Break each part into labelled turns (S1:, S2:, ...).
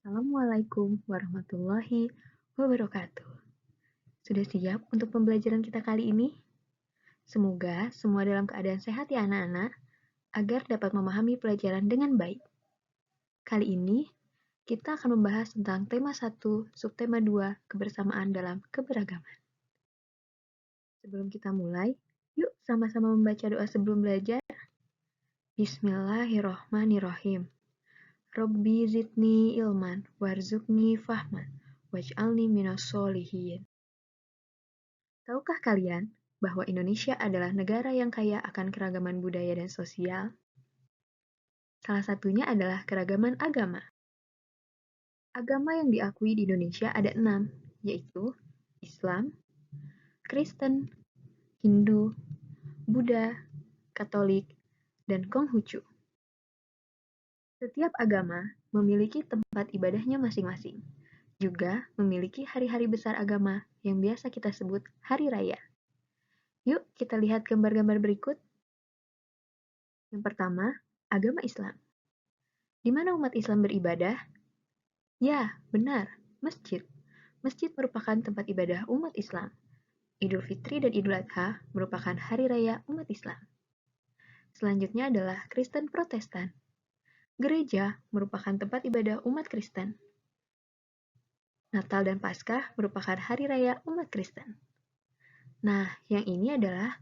S1: Assalamualaikum warahmatullahi wabarakatuh. Sudah siap untuk pembelajaran kita kali ini? Semoga semua dalam keadaan sehat ya anak-anak, agar dapat memahami pelajaran dengan baik. Kali ini, kita akan membahas tentang tema 1, subtema 2, kebersamaan dalam keberagaman. Sebelum kita mulai, yuk sama-sama membaca doa sebelum belajar. Bismillahirrohmanirrohim. Robbi zidni ilman, warzuqni fahman, waj'alni minas sholihin. Tahukah kalian bahwa Indonesia adalah negara yang kaya akan keragaman budaya dan sosial? Salah satunya adalah keragaman agama. Agama yang diakui di Indonesia ada 6, yaitu Islam, Kristen, Hindu, Buddha, Katolik, dan Konghucu. Setiap agama memiliki tempat ibadahnya masing-masing, juga memiliki hari-hari besar agama yang biasa kita sebut hari raya. Yuk kita lihat gambar-gambar berikut. Yang pertama, agama Islam. Di mana umat Islam beribadah? Ya, benar, masjid. Masjid merupakan tempat ibadah umat Islam. Idul Fitri dan Idul Adha merupakan hari raya umat Islam. Selanjutnya adalah Kristen Protestan. Gereja merupakan tempat ibadah umat Kristen. Natal dan Paskah merupakan hari raya umat Kristen. Nah, yang ini adalah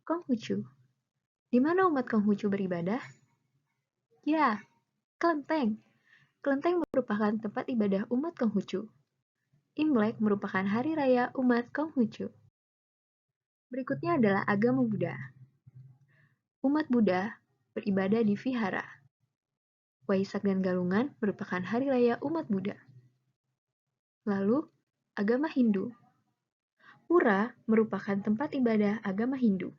S1: Konghucu. Di mana umat Konghucu beribadah? Ya, Kelenteng. Kelenteng merupakan tempat ibadah umat Konghucu. Imlek merupakan hari raya umat Konghucu. Berikutnya adalah agama Buddha. Umat Buddha beribadah di vihara. Waisak dan Galungan merupakan hari raya umat Buddha. Lalu, agama Hindu. Pura merupakan tempat ibadah agama Hindu.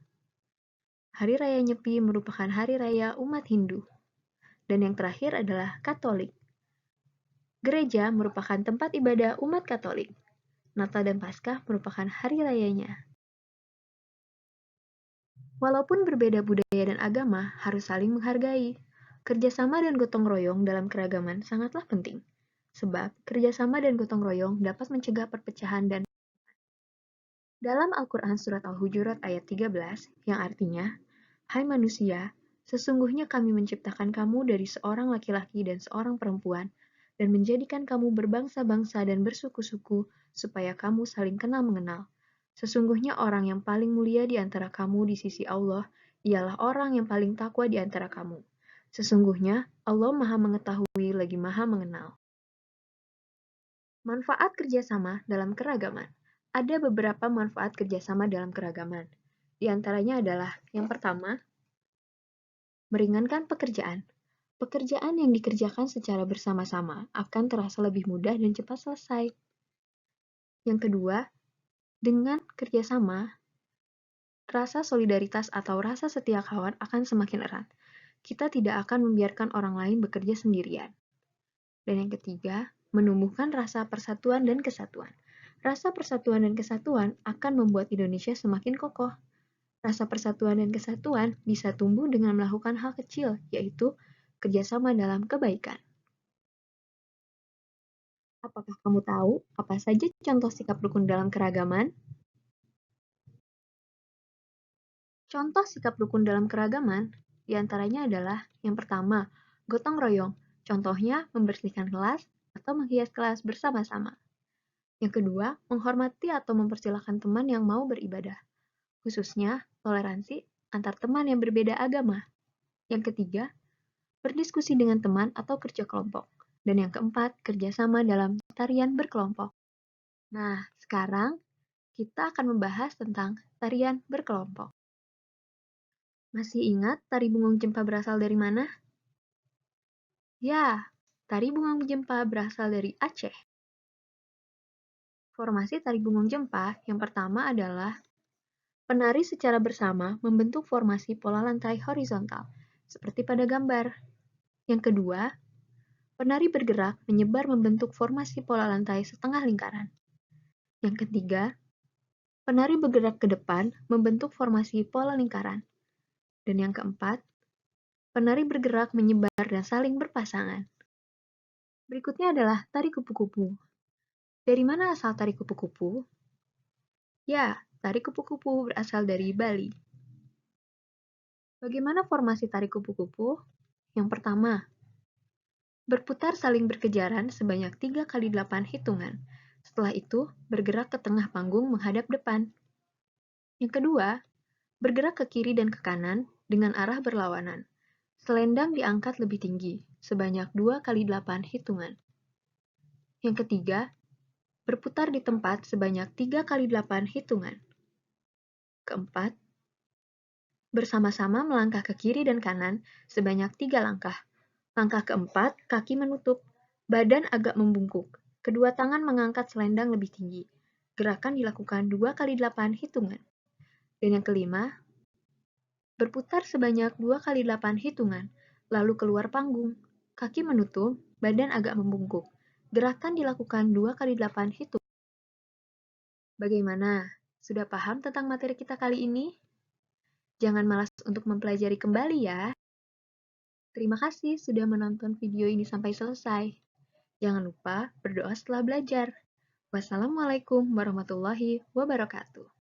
S1: Hari raya Nyepi merupakan hari raya umat Hindu. Dan yang terakhir adalah Katolik. Gereja merupakan tempat ibadah umat Katolik. Natal dan Paskah merupakan hari rayanya. Walaupun berbeda budaya dan agama, harus saling menghargai. Kerjasama dan gotong royong dalam keragaman sangatlah penting. Sebab, kerjasama dan gotong royong dapat mencegah perpecahan dan dalam Al-Quran Surat Al-Hujurat ayat 13, yang artinya, Hai manusia, sesungguhnya kami menciptakan kamu dari seorang laki-laki dan seorang perempuan, dan menjadikan kamu berbangsa-bangsa dan bersuku-suku, supaya kamu saling kenal mengenal. Sesungguhnya orang yang paling mulia di antara kamu di sisi Allah, ialah orang yang paling takwa di antara kamu. Sesungguhnya Allah Maha Mengetahui lagi Maha Mengenal. Manfaat kerjasama dalam keragaman. Ada beberapa manfaat kerjasama dalam keragaman. Di antaranya adalah, yang pertama, meringankan pekerjaan. Pekerjaan yang dikerjakan secara bersama-sama akan terasa lebih mudah dan cepat selesai. Yang kedua, dengan kerjasama, rasa solidaritas atau rasa setia kawan akan semakin erat. Kita tidak akan membiarkan orang lain bekerja sendirian. Dan yang ketiga, menumbuhkan rasa persatuan dan kesatuan. Rasa persatuan dan kesatuan akan membuat Indonesia semakin kokoh. Rasa persatuan dan kesatuan bisa tumbuh dengan melakukan hal kecil, yaitu kerjasama dalam kebaikan. Apakah kamu tahu apa saja contoh sikap rukun dalam keragaman? Contoh sikap rukun dalam keragaman diantaranya adalah yang pertama, gotong royong. Contohnya membersihkan kelas atau menghias kelas bersama-sama. Yang kedua, menghormati atau mempersilahkan teman yang mau beribadah, khususnya toleransi antar teman yang berbeda agama. Yang ketiga, berdiskusi dengan teman atau kerja kelompok. Dan yang keempat, kerjasama dalam tarian berkelompok. Nah, sekarang kita akan membahas tentang tarian berkelompok. Masih ingat tari Bungong Jempa berasal dari mana? Ya, tari Bungong Jempa berasal dari Aceh. Formasi tari Bungong Jempa yang pertama adalah penari secara bersama membentuk formasi pola lantai horizontal, seperti pada gambar. Yang kedua, penari bergerak menyebar membentuk formasi pola lantai setengah lingkaran. Yang ketiga, penari bergerak ke depan membentuk formasi pola lingkaran. Dan yang keempat, penari bergerak menyebar dan saling berpasangan. Berikutnya adalah tari kupu-kupu. Dari mana asal tari kupu-kupu? Ya, tari kupu-kupu berasal dari Bali. Bagaimana formasi tari kupu-kupu? Yang pertama, berputar saling berkejaran sebanyak 3 kali 8 hitungan. Setelah itu, bergerak ke tengah panggung menghadap depan. Yang kedua, bergerak ke kiri dan ke kanan dengan arah berlawanan. Selendang diangkat lebih tinggi, sebanyak 2 kali 8 hitungan. Yang ketiga, berputar di tempat sebanyak 3 kali 8 hitungan. Keempat, bersama-sama melangkah ke kiri dan kanan sebanyak 3 langkah. Langkah keempat, kaki menutup, badan agak membungkuk, kedua tangan mengangkat selendang lebih tinggi. Gerakan dilakukan 2 kali 8 hitungan. Dan yang kelima, berputar sebanyak 2 kali 8 hitungan, lalu keluar panggung. Kaki menutup, badan agak membungkuk. Gerakan dilakukan 2 kali 8 hitungan. Bagaimana? Sudah paham tentang materi kita kali ini? Jangan malas untuk mempelajari kembali ya. Terima kasih sudah menonton video ini sampai selesai. Jangan lupa berdoa setelah belajar. Wassalamualaikum warahmatullahi wabarakatuh.